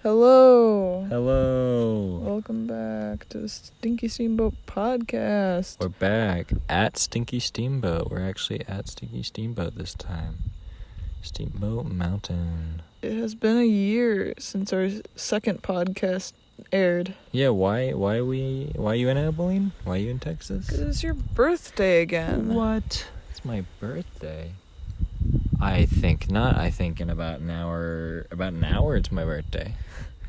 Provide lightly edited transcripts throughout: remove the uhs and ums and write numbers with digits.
Hello. Hello. Welcome back to the Stinky Steamboat podcast. We're back at Stinky Steamboat. We're actually at Stinky Steamboat this time. Steamboat Mountain. It has been a year since our second podcast aired. Yeah, why are you in Abilene? Why are you in Texas? 'Cause it's your birthday again. What? It's my birthday. I think not. I think in about an hour it's my birthday.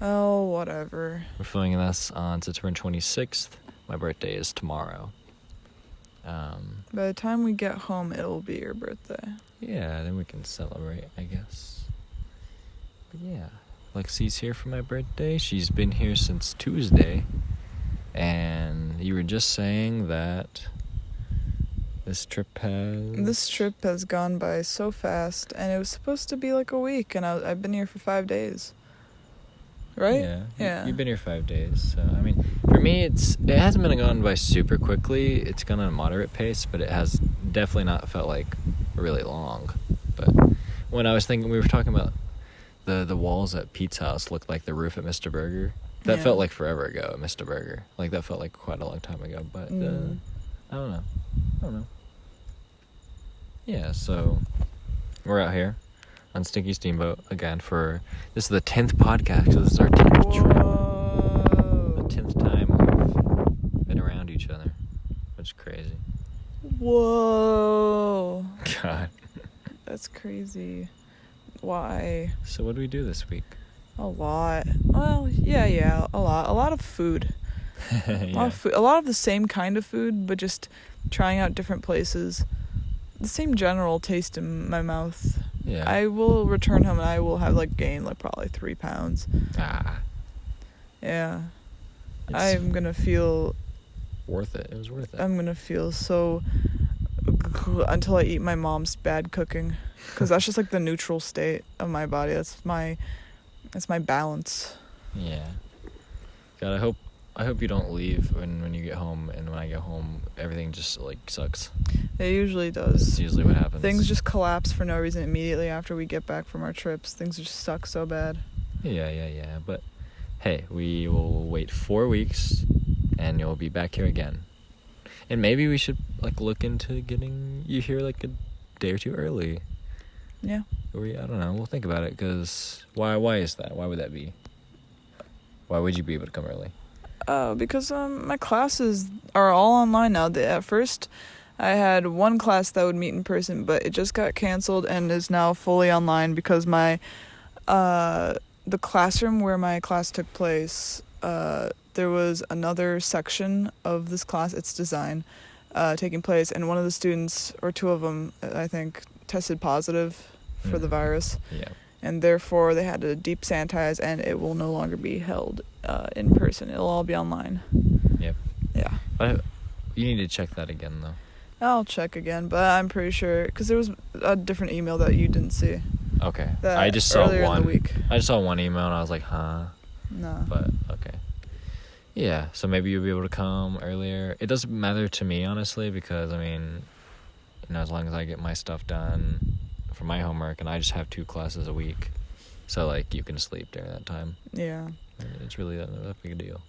Oh, whatever. We're filming this on September 26th. My birthday is tomorrow. By the time we get home, it'll be your birthday. Yeah, then we can celebrate, I guess. But yeah, Lexi's here for my birthday. She's been here since Tuesday. And you were just saying that this trip has gone by so fast, and it was supposed to be like a week, and I've been here for 5 days. Right? Yeah. You've been here 5 days. So, I mean, for me, it hasn't been gone by super quickly. It's gone at a moderate pace, but it has definitely not felt like really long. But when I was thinking, we were talking about the walls at Pete's house looked like the roof at Mr. Burger. That felt like forever ago at Mr. Burger. Like, that felt like quite a long time ago. But, I don't know. Yeah, so we're out here on Stinky Steamboat again this is the 10th podcast, so this is our 10th trip. The 10th time we've been around each other, which is crazy. Whoa. God. That's crazy. Why? So what do we do this week? A lot. Well, yeah, a lot. A lot of food. Yeah. A lot of the same kind of food, but just trying out different places. The same general taste in my mouth. Yeah. I will return home and I will have gained probably 3 pounds. Yeah. I'm gonna feel worth it. It was worth it. I'm gonna feel so until I eat my mom's bad cooking, because that's just the neutral state of my body. That's my balance. Yeah. God, I hope you don't leave when you get home, and when I get home, everything just sucks. It usually does. That's usually what happens. Things just collapse for no reason immediately after we get back from our trips. Things just suck so bad. Yeah. But hey, we will wait 4 weeks, and you'll be back here again. And maybe we should look into getting you here a day or two early. Yeah. Or I don't know. We'll think about it, because why is that? Why would that be? Why would you be able to come early? Because my classes are all online now. At first, I had one class that would meet in person, but it just got canceled and is now fully online because the classroom where my class took place, there was another section of this class, its design, taking place, and one of the students, or 2 of them, I think, tested positive for the virus. Yeah. And therefore, they had to deep sanitize, and it will no longer be held in person. It'll all be online. Yep. Yeah. But you need to check that again, though. I'll check again, but I'm pretty sure, because there was a different email that you didn't see. Okay. I just saw earlier one. In the week. I just saw one email, and I was like, huh? No. But, okay. Yeah, so maybe you'll be able to come earlier. It doesn't matter to me, honestly, because, as long as I get my stuff done for my homework, and I just have 2 classes a week, so you can sleep during that time. Yeah. It's really that big a deal.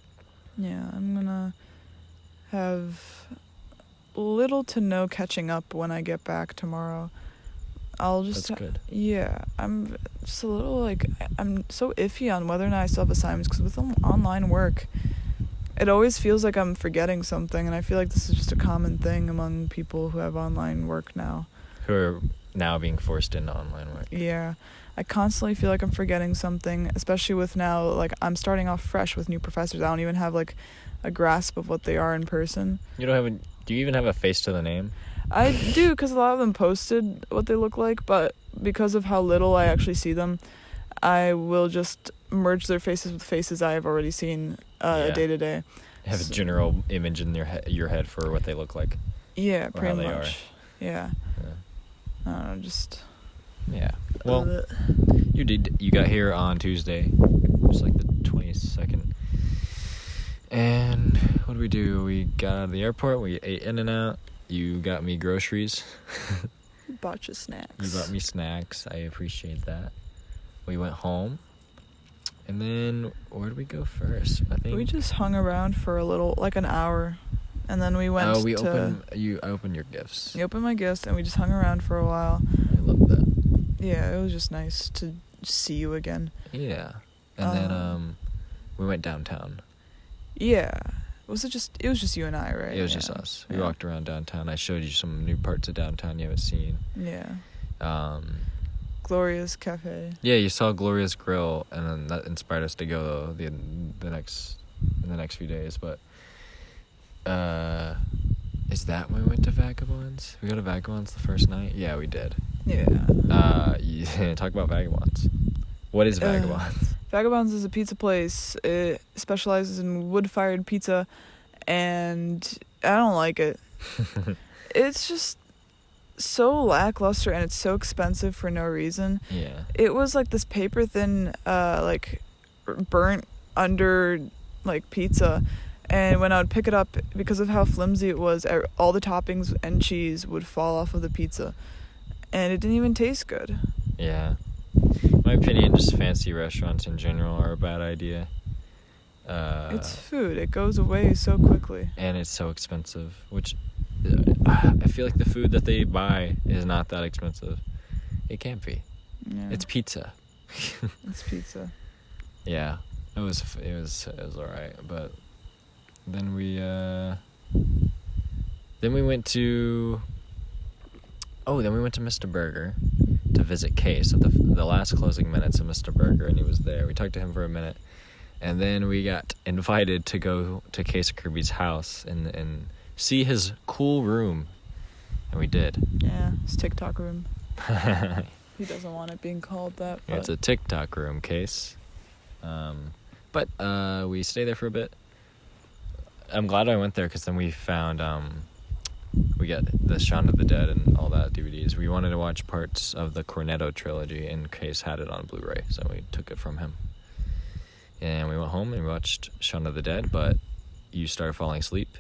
Yeah, I'm gonna have little to no catching up when I get back tomorrow. That's good. Yeah, I'm just a little I'm so iffy on whether or not I still have assignments, because with online work, it always feels like I'm forgetting something, and I feel like this is just a common thing among people who have online work now. Who are now being forced into online work. Yeah. I constantly feel like I'm forgetting something, especially with now, I'm starting off fresh with new professors. I don't even have, a grasp of what they are in person. Do you even have a face to the name? I do, because a lot of them posted what they look like, but because of how little I actually see them, I will just merge their faces with faces I have already seen day to day. Have a general image in your head for what they look like. Yeah, or pretty how much. They are. Yeah. I don't know, just... Yeah. Well, you got here on Tuesday, just the 22nd. And what did we do? We got out of the airport, we ate In-N-Out, you got me groceries. Bought you snacks. You bought me snacks, I appreciate that. We went home, And then where did we go first? I think We just hung around for a little, like an hour, and then we went. I opened your gifts. You opened my gifts, and we just hung around for a while. I love that. Yeah, it was just nice to see you again. Yeah, and then we went downtown. Yeah, it was just you and I, right? It was Yeah. just us. We Yeah. walked around downtown. I showed you some new parts of downtown you haven't seen. Yeah. Gloria's Cafe. Yeah, you saw Gloria's Grill, and then that inspired us to go in the next few days. But is that when we went to Vagabonds? We go to Vagabonds the first night. Yeah, we did. Yeah. Talk about Vagabonds. What is Vagabonds? Vagabonds is a pizza place. It specializes in wood-fired pizza, and I don't like it. It's just so lackluster, and it's so expensive for no reason. Yeah. It was like this paper-thin, like, burnt under, like, pizza, and when I would pick it up, because of how flimsy it was, all the toppings and cheese would fall off of the pizza, and it didn't even taste good. Yeah. In my opinion, just fancy restaurants in general are a bad idea. It's food. It goes away so quickly. And it's so expensive, which I feel like the food that they buy is not that expensive. It can't be. Yeah. It's pizza. It's pizza. Yeah. It was all right, but then we went to Mr. Burger to visit Case at the last closing minutes of Mr. Burger, and he was there. We talked to him for a minute, and then we got invited to go to Case Kirby's house and see his cool room, and we did. Yeah, his TikTok room. He doesn't want it being called that. But It's a TikTok room, Case. But we stayed there for a bit. I'm glad I went there because then we found we got the Shaun of the Dead and all that DVDs. We wanted to watch parts of the Cornetto trilogy, and Case had it on Blu-ray, so we took it from him. And we went home and watched Shaun of the Dead, but you started falling asleep,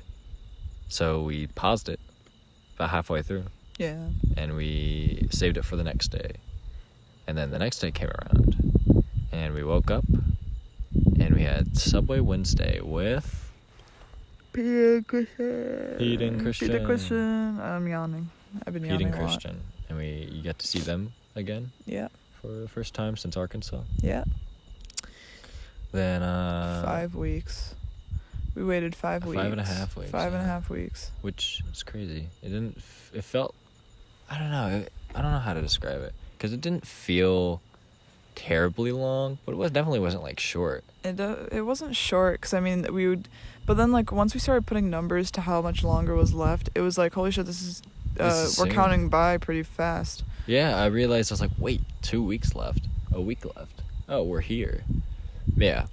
so we paused it about halfway through. Yeah. And we saved it for the next day. And then the next day came around, and we woke up, and we had Subway Wednesday with Peter and Christian. I'm yawning. I've been Pete yawning and a lot. Christian. And you got to see them again Yeah. for the first time since Arkansas. Yeah. Then 5 weeks. We waited 5 weeks. 5.5 weeks. 5.5 weeks. Which is crazy. It felt, I don't know how to describe it, because it didn't feel terribly long, but it definitely wasn't like short. It wasn't short, because I mean but then like once we started putting numbers to how much longer was left, it was like, holy shit, this is we're soon. counting by pretty fast. Yeah, I realized, I was like, wait, 2 weeks left, a week left. Oh, we're here. Yeah.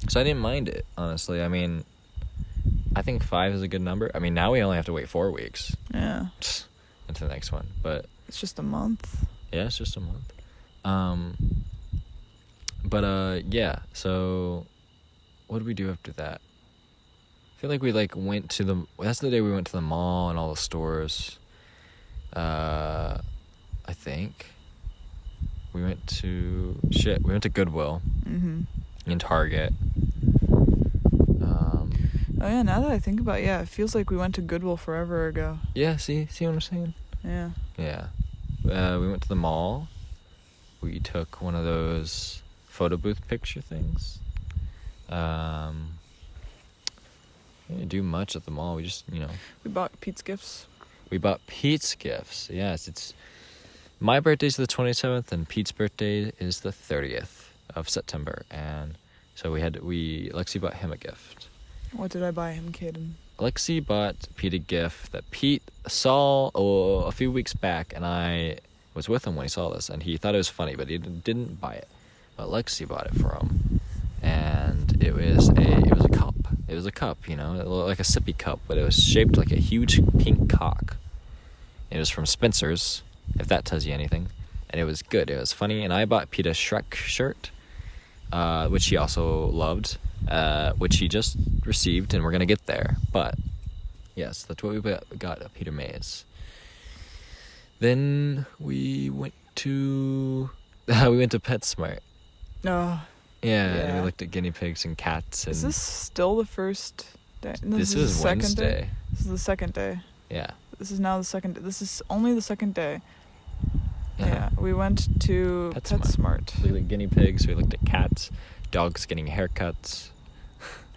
So I didn't mind it, honestly. I mean, I think 5 is a good number. I mean, now we only have to wait 4 weeks. Yeah. Into the next one, but It's just a month. yeah, it's just a month. Yeah. So, what did we do after that? I feel like we went to that's the day we went to the mall and all the stores. I think we went to Goodwill and Target. Oh yeah, now that I think about it, yeah, it feels like we went to Goodwill forever ago. Yeah, see what I'm saying? Yeah. Yeah. We went to the mall. We took one of those photo booth picture things. We didn't do much at the mall. We just, We bought Pete's gifts. We bought Pete's gifts. Yes, my birthday's the 27th, and Pete's birthday is the 30th of September. And so Lexi bought him a gift. What did I buy him, Caden? Lexi bought Pete a gift that Pete saw a few weeks back, and I was with him when he saw this, and he thought it was funny, but he didn't buy it. But Lexi bought it for him, and it was a cup. It was a cup, it looked like a sippy cup, but it was shaped like a huge pink cock. It was from Spencer's, if that tells you anything, and it was good. It was funny, and I bought Pete a Shrek shirt, which he also loved. Which he just received, and we're gonna get there. But yes, that's what we got at Peter Mays. Then we went to PetSmart. Oh. Yeah, and Yeah. we looked at guinea pigs and cats. And Is this still the first day? No, this is is the second Wednesday. day. This is the second day. Yeah. This is now the second. This is only the second day. Uh-huh. Yeah, we went to PetSmart. We looked at guinea pigs. We looked at cats, dogs getting haircuts,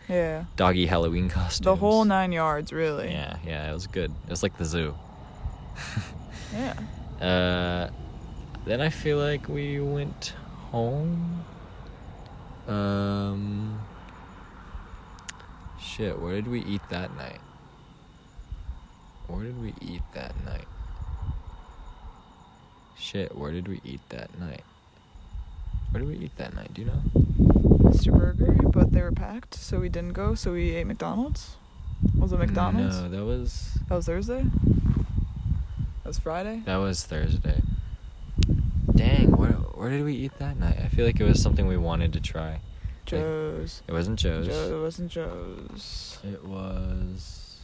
Yeah. doggy Halloween costumes. The whole 9 yards, really. Yeah, it was good. It was like the zoo. Yeah. Then I feel like we went home. Shit, where did we eat that night? Where did we eat that night? Do you know? Mr. Burger, but they were packed, so we didn't go, so we ate McDonald's. Was it McDonald's? No, that was Thursday? That was Friday? That was Thursday. Dang, where did we eat that night? I feel like it was something we wanted to try. Joe's. It wasn't Joe's. It wasn't Joe's. It was...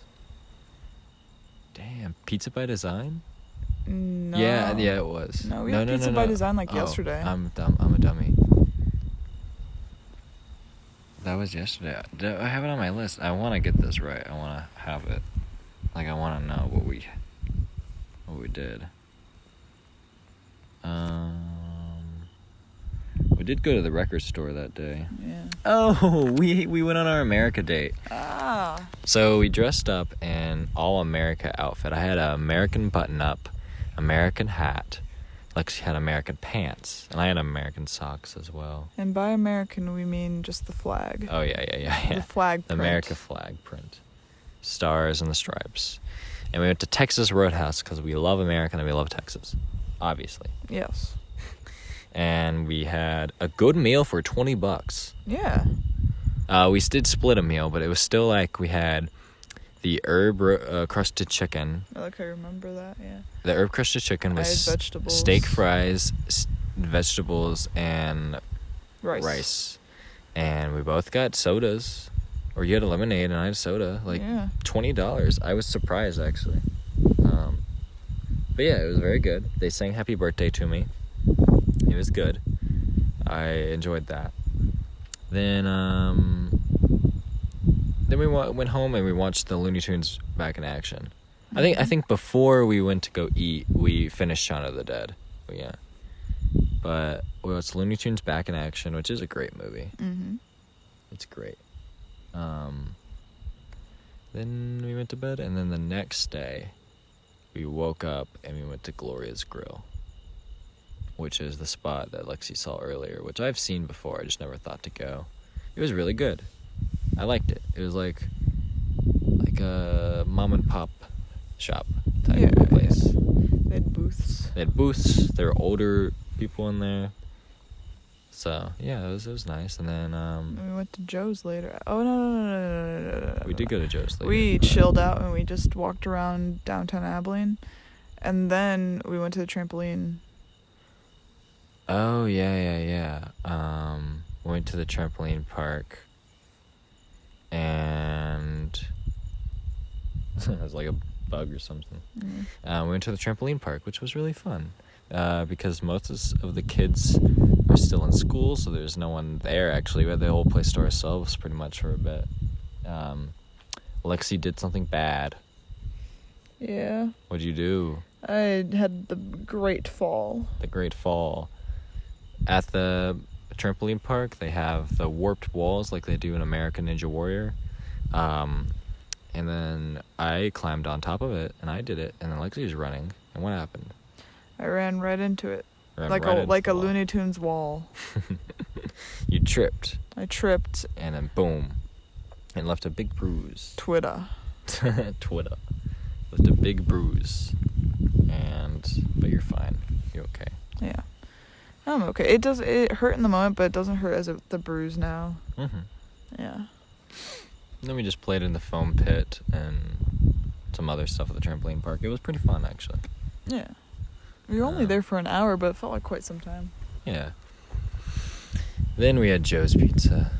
Damn, Pizza by Design? No. Yeah, it was. No, we had Pizza by Design yesterday. I'm a dummy. That was yesterday. I have it on my list. I want to get this right. I want to have it. Like, I want to know what we did. We did go to the record store that day. Yeah. Oh, we went on our America date. Ah. So we dressed up in all America outfit. I had an American button-up, American hat. Lexi had American pants, and I had American socks as well. And by American, we mean just the flag. Oh, yeah. The flag print. America flag print. Stars and the stripes. And we went to Texas Roadhouse because we love America and we love Texas. Obviously. Yes. And we had a good meal for $20. Yeah. We did split a meal, but it was still like we had the herb crusted chicken. I like how you remember that, yeah. The herb crusted chicken with vegetables. Steak fries, vegetables, and rice. And we both got sodas. Or you had a lemonade and I had a soda. Yeah. $20. I was surprised, actually. But yeah, it was very good. They sang happy birthday to me. It was good. I enjoyed that. Then we went home and we watched the Looney Tunes back in action. I think before we went to go eat, we finished Shaun of the Dead. But yeah. But we watched Looney Tunes back in action, which is a great movie. Mm-hmm. It's great. Then we went to bed, and then the next day, we woke up and we went to Gloria's Grill, which is the spot that Lexi saw earlier, which I've seen before. I just never thought to go. It was really good. I liked it. It was like a mom and pop shop type of place. Yeah. They had booths. There were older people in there. So yeah, it was nice. And then we went to Joe's later. Oh no. We did go to Joe's later. We chilled out and we just walked around downtown Abilene, and then we went to the trampoline. Oh yeah. We went to the trampoline park, and it was like a bug or something. Mm-hmm. We went to the trampoline park, which was really fun. Because most of the kids are still in school, so there's no one there, actually. We had the whole place to ourselves pretty much for a bit. Lexi did something bad. Yeah. What'd you do? I had the great fall. The great fall. At the trampoline park, they have the warped walls like they do in American Ninja Warrior. And then I climbed on top of it, and I did it, and then Lexi was running. And what happened? I ran right into it. Like a Looney Tunes wall. You tripped. I tripped. And then boom. And left a big bruise. Twitter. Left a big bruise. But you're fine. You're okay. Yeah. I'm okay. It hurt in the moment, but it doesn't hurt as the bruise now. Mm-hmm. Yeah. And then we just played in the foam pit and some other stuff at the trampoline park. It was pretty fun, actually. Yeah. We were only there for an hour, but it felt like quite some time. Yeah. Then we had Joe's Pizza,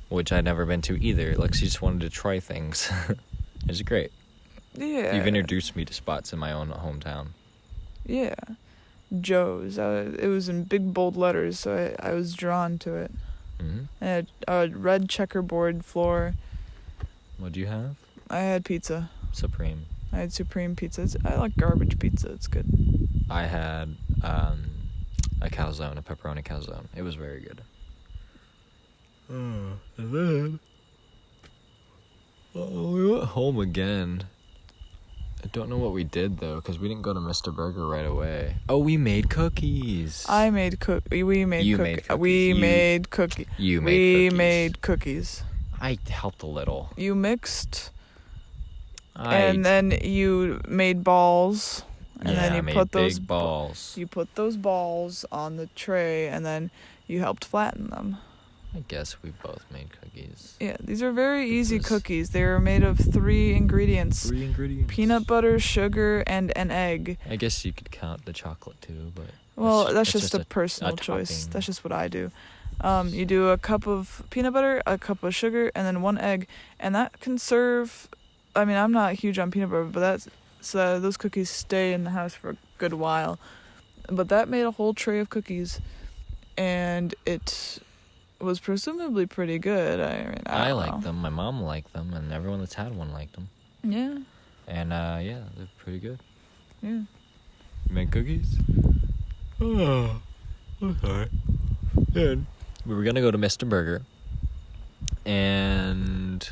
which I'd never been to either. Lexi just wanted to try things. It's great. Yeah. You've introduced me to spots in my own hometown. Yeah. Joe's. It was in big, bold letters, so I was drawn to it. Mm-hmm. I had a red checkerboard floor. What'd you have? I had pizza. Supreme. I had supreme pizzas. I like garbage pizza. It's good. I had a calzone, a pepperoni calzone. It was very good. And then we went home again. I don't know what we did though, because we didn't go to Mr. Burger right away. Oh, we made cookies. We made cookies. You made cookies. We made cookies. I helped a little. You mixed, and then you made balls, and then you put those big balls. You put those balls on the tray, and then you helped flatten them. I guess we both made cookies. Yeah, these are very easy cookies. They are made of 3 ingredients. 3 ingredients. Peanut butter, sugar, and an egg. I guess you could count the chocolate too, but... Well, that's just a personal choice. Topping. That's just what I do. You do a cup of peanut butter, a cup of sugar, and then 1 egg. And that can serve... I mean, I'm not huge on peanut butter, but those cookies stay in the house for a good while. But that made a whole tray of cookies. And it... was presumably pretty good. I liked them. My mom liked them, and everyone that's had one liked them. Yeah. And yeah, they're pretty good. Yeah. You made cookies? Oh, okay. Then we were gonna go to Mr. Burger, and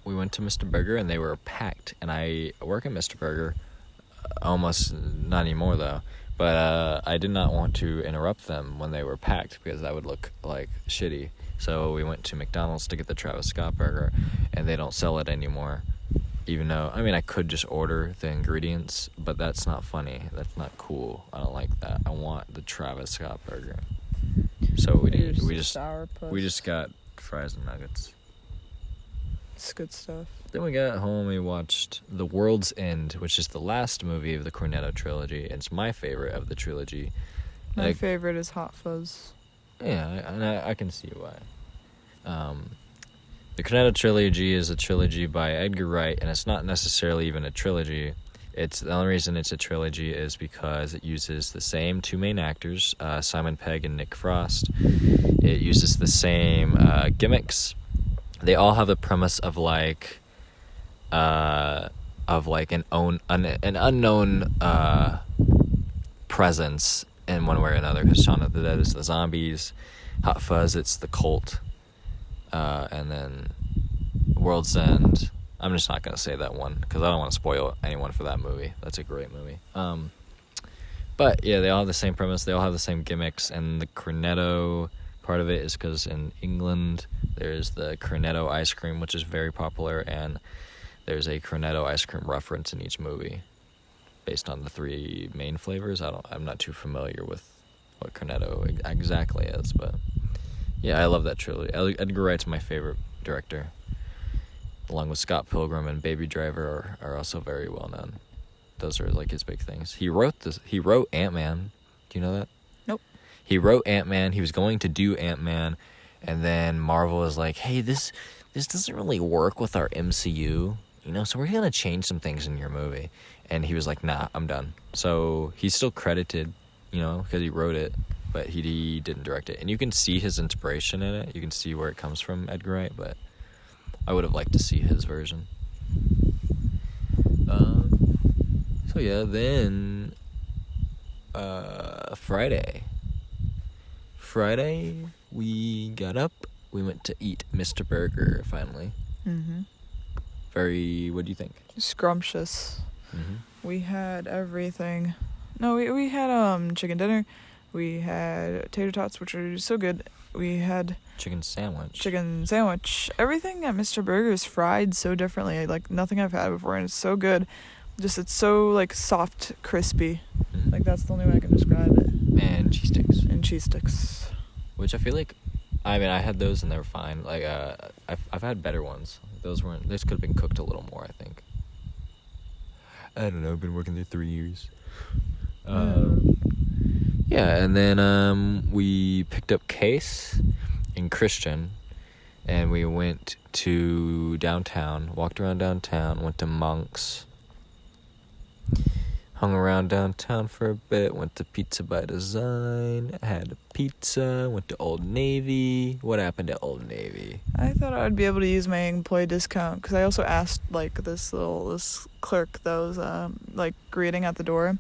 we went to Mr. Burger, and they were packed. And I work at Mr. Burger, almost not anymore though. But I did not want to interrupt them when they were packed because that would look like shitty. So we went to McDonald's to get the Travis Scott burger, and they don't sell it anymore. Even though, I mean, I could just order the ingredients, but that's not funny. That's not cool. I don't like that. I want the Travis Scott burger. So we just got fries and nuggets. It's good stuff. Then we got home, we watched The World's End, which is the last movie of the Cornetto trilogy. It's my favorite of the trilogy. My favorite is Hot Fuzz. Yeah, and I can see why. The Cornetto trilogy is a trilogy by Edgar Wright, and it's not necessarily even a trilogy. The only reason it's a trilogy is because it uses the same 2 main actors, Simon Pegg and Nick Frost. It uses the same gimmicks. They all have a premise of an unknown presence in one way or another. Because Shaun of the Dead is the zombies, Hot Fuzz it's the cult, and then World's End. I'm just not gonna say that one because I don't want to spoil anyone for that movie. That's a great movie. But yeah, they all have the same premise. They all have the same gimmicks, and the Cornetto part of it is because in England there's the Cornetto ice cream, which is very popular, and there's a Cornetto ice cream reference in each movie based on the 3 main flavors. I'm not too familiar with what Cornetto exactly is, but yeah, I love that trilogy. Edgar Wright's my favorite director, along with Scott Pilgrim and Baby Driver are also very well known. Those are like his big things. He wrote Ant-Man. Do you know that? Nope. He wrote Ant-Man. He was going to do Ant-Man, and then Marvel was like, hey, this doesn't really work with our MCU, so we're going to change some things in your movie. And he was like, nah, I'm done. So he's still credited, because he wrote it, but he didn't direct it. And you can see his inspiration in it. You can see where it comes from, Edgar Wright, but I would have liked to see his version. So yeah, then Friday we got up, we went to eat Mr. Burger finally. Mm-hmm. What do you think? Scrumptious. Mm-hmm. We had everything. No, we had chicken dinner. We had tater tots, which are so good. We had chicken sandwich. Everything at Mr. Burger is fried so differently, like nothing I've had before, and it's so good. Just it's so like soft, crispy. Mm-hmm. Like that's the only way I can describe it. And cheese sticks. Which I feel like, I mean, I had those and they were fine. Like I've had better ones. Those could have been cooked a little more, I think. I don't know. I've been working there 3 years. Yeah, and then we picked up Case and Christian, and we went to downtown, walked around downtown, went to Monk's. hung around downtown for a bit, went to Pizza by Design, had a pizza, went to Old Navy. What happened at Old Navy? I thought I'd be able to use my employee discount because I also asked like this clerk that was like greeting at the door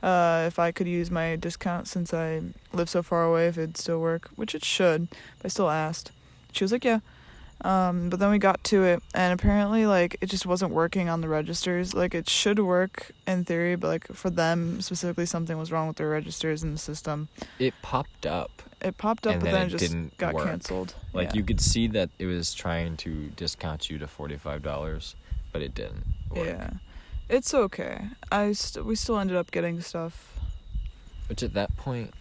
if I could use my discount since I live so far away, if it'd still work, which it should, but I still asked. She was like, yeah. But then we got to it, and apparently, like, it just wasn't working on the registers. Like, it should work in theory, but, like, for them, specifically, something was wrong with their registers in the system. It popped up. It popped up, and but then it just didn't got work. canceled. Like, Yeah. you could see that it was trying to discount you to $45, but it didn't work. Yeah. It's okay. We still ended up getting stuff. Which at that point,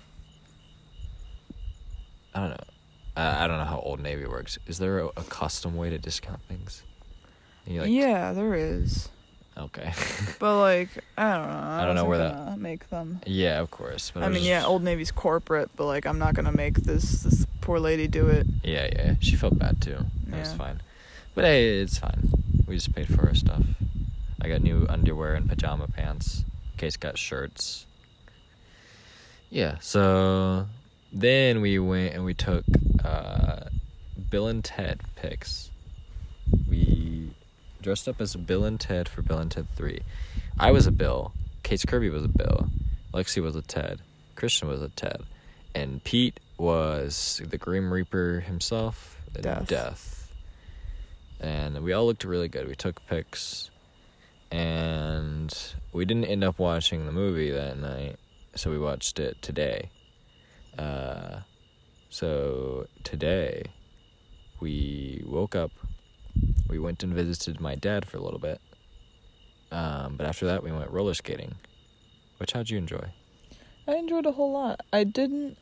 I don't know. I don't know how Old Navy works. Is there a custom way to discount things? You, like, Yeah, there is. Okay. But, like, I don't know. I don't know where that make them. Yeah, of course. But I mean, yeah, Old Navy's corporate, but, like, I'm not gonna make this poor lady do it. Yeah. She felt bad, too. It was Yeah. fine. But, hey, it's fine. We just paid for our stuff. I got new underwear and pajama pants. Case got shirts. Yeah, so then we went and we took Bill and Ted pics. We dressed up as Bill and Ted for Bill and Ted 3. I was a Bill. Case Kirby was a Bill. Lexi was a Ted. Christian was a Ted. And Pete was the Grim Reaper himself. Death. And we all looked really good. We took pics. And we didn't end up watching the movie that night. So we watched it today. So today, we woke up, we went and visited my dad for a little bit, but after that we went roller skating. How'd you enjoy? I enjoyed a whole lot. I didn't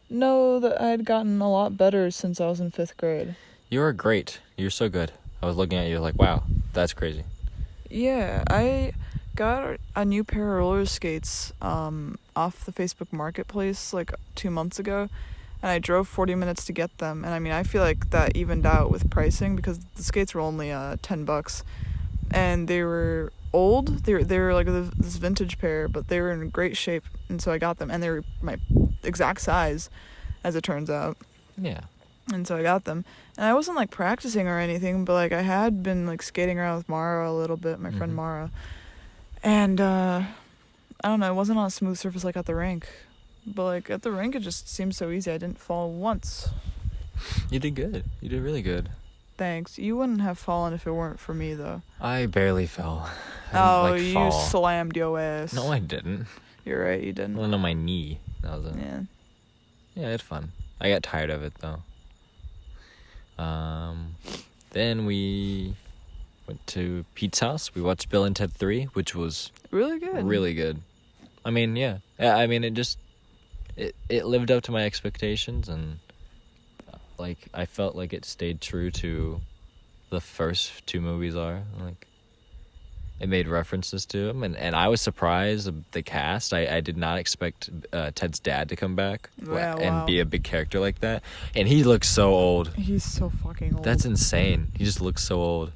know that I had gotten a lot better since I was in 5th grade. You were great. You're so good. I was looking at you like, wow, that's crazy. Yeah, I got a new pair of roller skates off the Facebook Marketplace like 2 months ago, and I drove 40 minutes to get them. And I mean, I feel like that evened out with pricing because the skates were only $10, and they were old. They were like this vintage pair, but they were in great shape, and so I got them, and they were my exact size, as it turns out. Yeah. And so I got them, and I wasn't like practicing or anything, but like I had been like skating around with Mara a little bit, my friend Mara, and I don't know, it wasn't on a smooth surface like at the rink, but like at the rink it just seemed so easy. I didn't fall once. You did good. You did really good. Thanks. You wouldn't have fallen if it weren't for me though. I barely fell. I didn't, You fall. slammed your ass. No, I didn't. You're right, you didn't. Well, on my knee. That was it. Yeah. Yeah, I had fun. I got tired of it though. Then we went to Pete's house. We watched Bill and Ted 3, which was Really good. really good. I mean, yeah. I mean, it lived up to my expectations, and like I felt like it stayed true to the first 2 movies are. Like it made references to them, and I was surprised of the cast. I did not expect Ted's dad to come back and be a big character like that. And he looks so old. He's so fucking old. That's insane. He just looks so old.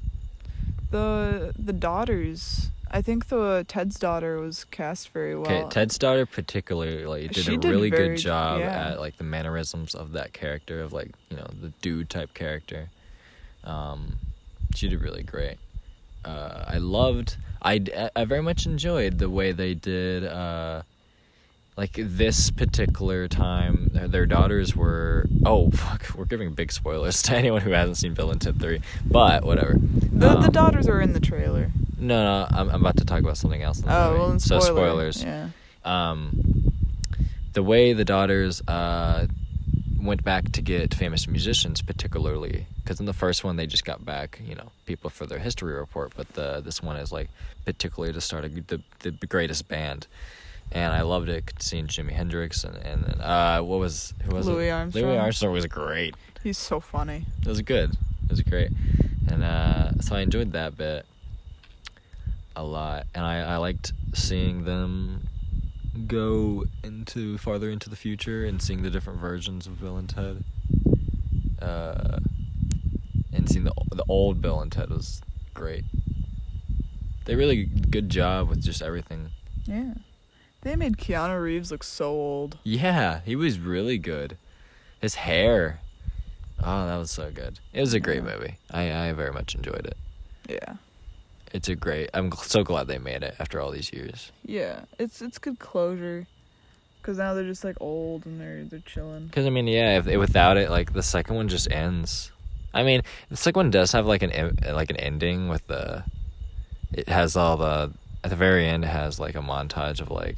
The daughters, I think Ted's daughter was cast very well. Okay, Ted's daughter particularly did a really good job at like the mannerisms of that character, of like, you know, the dude type character. She did really great. I very much enjoyed the way they did, like this particular time, their daughters were, we're giving big spoilers to anyone who hasn't seen Bill and Ted 3, but whatever. The daughters are in the trailer. No, I'm about to talk about something else in the movie. Well, then spoilers. Yeah. The way the daughters, went back to get famous musicians, particularly because in the first one they just got back, you know, people for their history report, but this one is like particularly to start the greatest band, and I loved it. Seeing Jimi Hendrix and who was Louis it? Armstrong. Louis Armstrong was great. He's so funny. It was good. It was great, and so I enjoyed that bit a lot, and I liked seeing them go farther into the future and seeing the different versions of Bill and Ted, and seeing the old Bill and Ted was great. They really good job with just everything. Yeah. They made Keanu Reeves look so old. Yeah, he was really good. His hair. Oh, that was so good. It was a great movie. I very much enjoyed it. Yeah. It's a great... I'm so glad they made it after all these years. Yeah. It's good closure. Because now they're just, like, old and they're chilling. Because, I mean, yeah, without it, like, the second one just ends. I mean, the second one does have, like, an ending with the... It has all the... At the very end, it has, like, a montage of, like...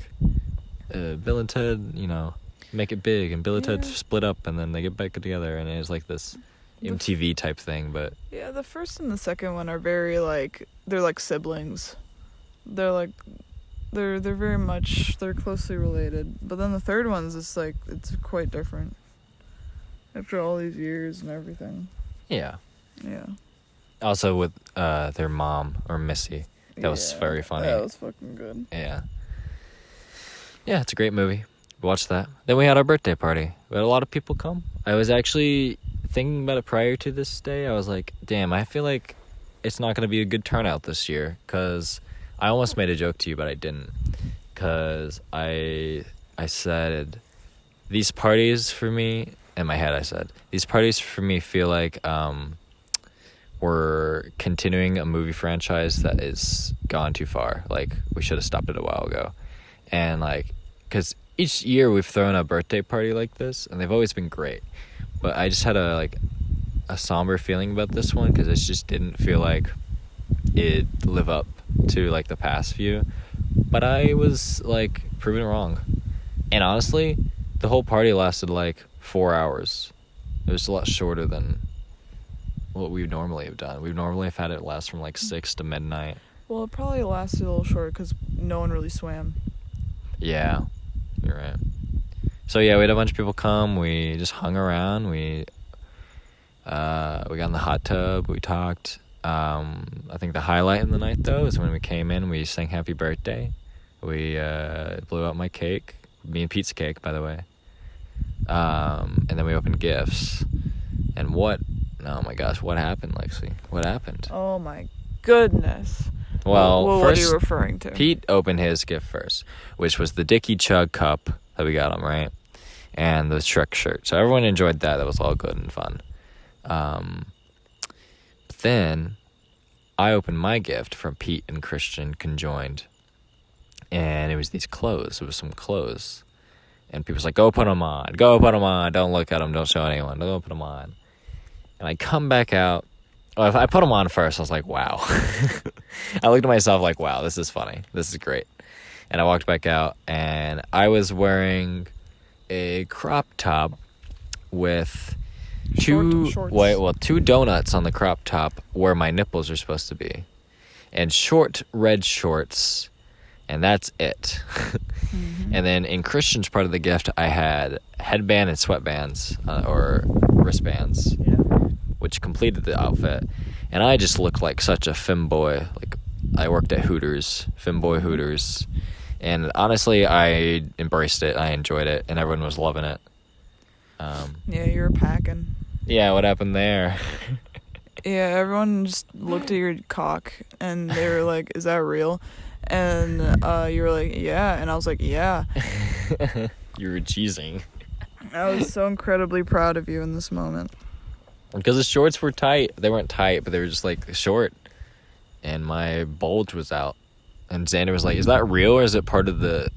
Bill and Ted, you know, make it big. And Bill and Ted split up, and then they get back together. And it's, like, this MTV type thing, but... Yeah, the first and the second one are very, like... They're, like, siblings. They're, like... They're very much... They're closely related. But then the third one's just, like... It's quite different. After all these years and everything. Yeah. Yeah. Also with their mom, or Missy. That was very funny. That was fucking good. Yeah. Yeah, it's a great movie. We watched that. Then we had our birthday party. We had a lot of people come. I was actually thinking about it prior to this day. I was like, damn, I feel like it's not going to be a good turnout this year. Because I almost made a joke to you, but I didn't. Because I said, these parties for me... In my head, I said, these parties for me feel like we're continuing a movie franchise that is gone too far. Like, we should have stopped it a while ago. And, like, because each year we've thrown a birthday party like this, and they've always been great. But I just had a somber feeling about this one, because it just didn't feel like it lived up to, like, the past few. But I was, like, proven wrong. And honestly, the whole party lasted, like, 4 hours. It was a lot shorter than what we would normally have done. We would normally have had it last from like 6 to midnight. Well, it probably lasted a little short because no one really swam. Yeah, you're right. So yeah, we had a bunch of people come. We just hung around. We got in the hot tub. We talked. I think the highlight in the night though is when we came in. We sang Happy Birthday. We blew out my cake. Me and Pete's cake, by the way. And then we opened gifts. And oh my gosh, what happened, Lexi? What happened? Oh my goodness. Well, what first, are you referring to? Pete opened his gift first, which was the Dickie Chug cup that we got him, right? And the Shrek shirt. So everyone enjoyed that. That was all good and fun. But then I opened my gift from Pete and Christian conjoined. And it was these clothes. It was some clothes. And people's like, go put them on. Go put them on. Don't look at them. Don't show anyone. Don't put them on. And I come back out. Well, if I put them on first, I was like, wow. I looked at myself like, wow, this is funny. This is great. And I walked back out, and I was wearing a crop top with two donuts on the crop top where my nipples are supposed to be. And short red shorts. And that's it. Mm-hmm. And then in Christian's part of the gift, I had headband and sweatbands, or wristbands, which completed the outfit. And I just looked like such a femboy. Like, I worked at Hooters, femboy Hooters. And honestly, I embraced it. I enjoyed it. And everyone was loving it. Yeah, you were packing. Yeah, what happened there? Yeah, everyone just looked at your cock, and they were like, is that real? And you were like, yeah. And I was like, yeah. You were cheesing. I was so incredibly proud of you in this moment. Because the shorts were tight. They weren't tight, but they were just, like, short. And my bulge was out. And Xander was like, is that real, or is it part of the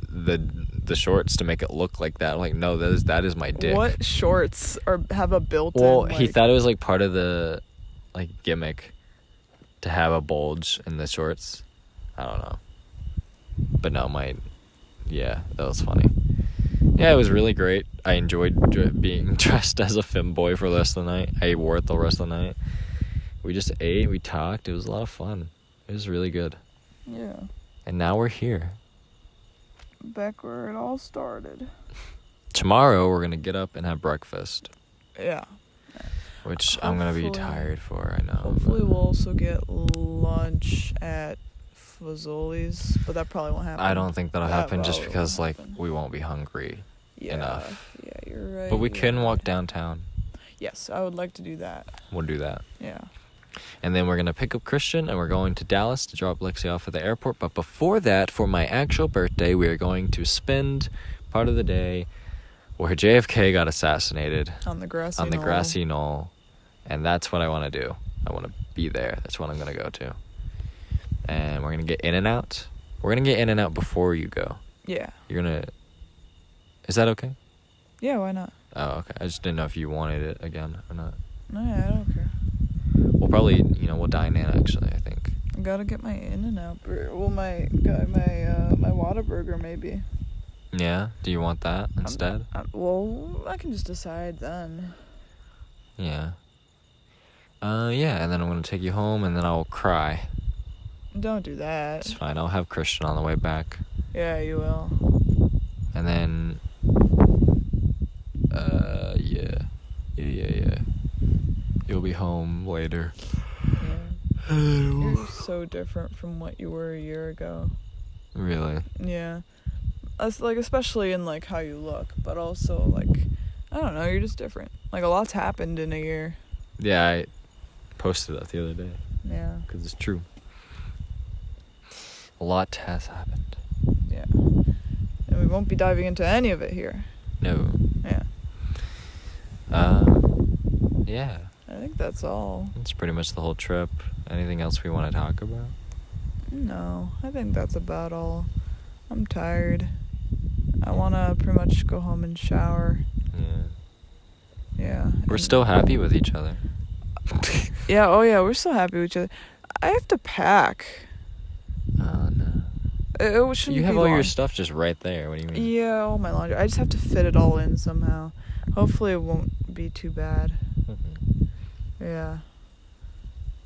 shorts to make it look like that? I'm like, no, that is my dick. What shorts have a built-in... Well, he thought it was, like, part of the, like, gimmick to have a bulge in the shorts. I don't know. But no, that was funny. Yeah, it was really great. I enjoyed being dressed as a femboy for the rest of the night. I wore it the rest of the night. We just ate, we talked. It was a lot of fun. It was really good. Yeah. And now we're here. Back where it all started. Tomorrow, we're going to get up and have breakfast. Yeah. Which I'm going to be tired for, I know. Hopefully we'll also get lunch at Fazoli's, but that probably won't happen. I don't think that'll happen just because, like, we won't be hungry enough. Yeah, you're right. But we can walk downtown. Yes, I would like to do that. We'll do that. Yeah. And then we're going to pick up Christian, and we're going to Dallas to drop Lexi off at the airport. But before that, for my actual birthday, we are going to spend part of the day where JFK got assassinated. On the grassy knoll. And that's what I want to do. I want to be there. That's what I'm going to go to. And we're going to get In-N-Out. We're going to get In-N-Out before you go. Yeah. You're going to... Is that okay? Yeah, why not? Oh, okay. I just didn't know if you wanted it again or not. No, yeah, I don't care. We'll probably, we'll dine in, actually, I think. I gotta get my In-N-Out. Well, my Whataburger, maybe. Yeah? Do you want that instead? Well, I can just decide then. Yeah. Yeah, and then I'm going to take you home, and then I'll cry. Don't do that. It's fine. I'll have Christian on the way back. Yeah, you will. And then... Yeah. You'll be home later. Yeah. You're so different from what you were a year ago. Really? Yeah. Especially in, how you look, but also, I don't know, you're just different. A lot's happened in a year. Yeah, I posted that the other day. Yeah. Because it's true. A lot has happened. Yeah. And we won't be diving into any of it here. No. Yeah. Yeah. I think that's all. That's pretty much the whole trip. Anything else we want to talk about? No, I think that's about all. I'm tired. I want to pretty much go home and shower. Yeah. Yeah. We're still happy with each other. Yeah, oh yeah, we're still happy with each other. I have to pack. Oh, no. It shouldn't You have be all long. your stuff just right there. What do you mean? Yeah, all my laundry. I just have to fit it all in somehow. Hopefully it won't be too bad. Mm-hmm. Yeah.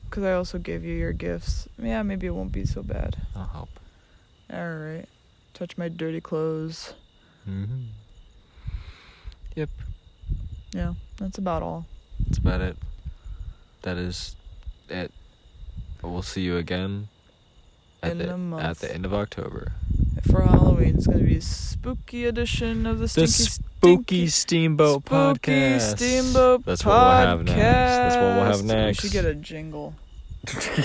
Because I also gave you your gifts. Yeah, maybe it won't be so bad. I'll help. Alright. Touch my dirty clothes. Mm-hmm. Yep. Yeah, that's about all. That's about it. That is it. We'll see you again at In a month. at the end of October. For Halloween, it's going to be a spooky edition of the Spooky Steamboat podcast. Spooky Steamboat That's podcast. what we'll have next. That's what we'll have next. We should get a jingle. We should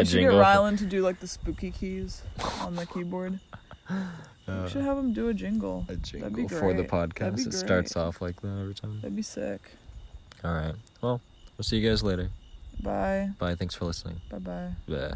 Jingle. get Rylan to do the spooky keys on the keyboard. We should have him do a jingle. A jingle That'd be great. for the That'd podcast. be It great. starts off like that every time. That'd be sick. All right. Well, we'll see you guys later. Bye. Bye. Thanks for listening. Bye-bye. Bye.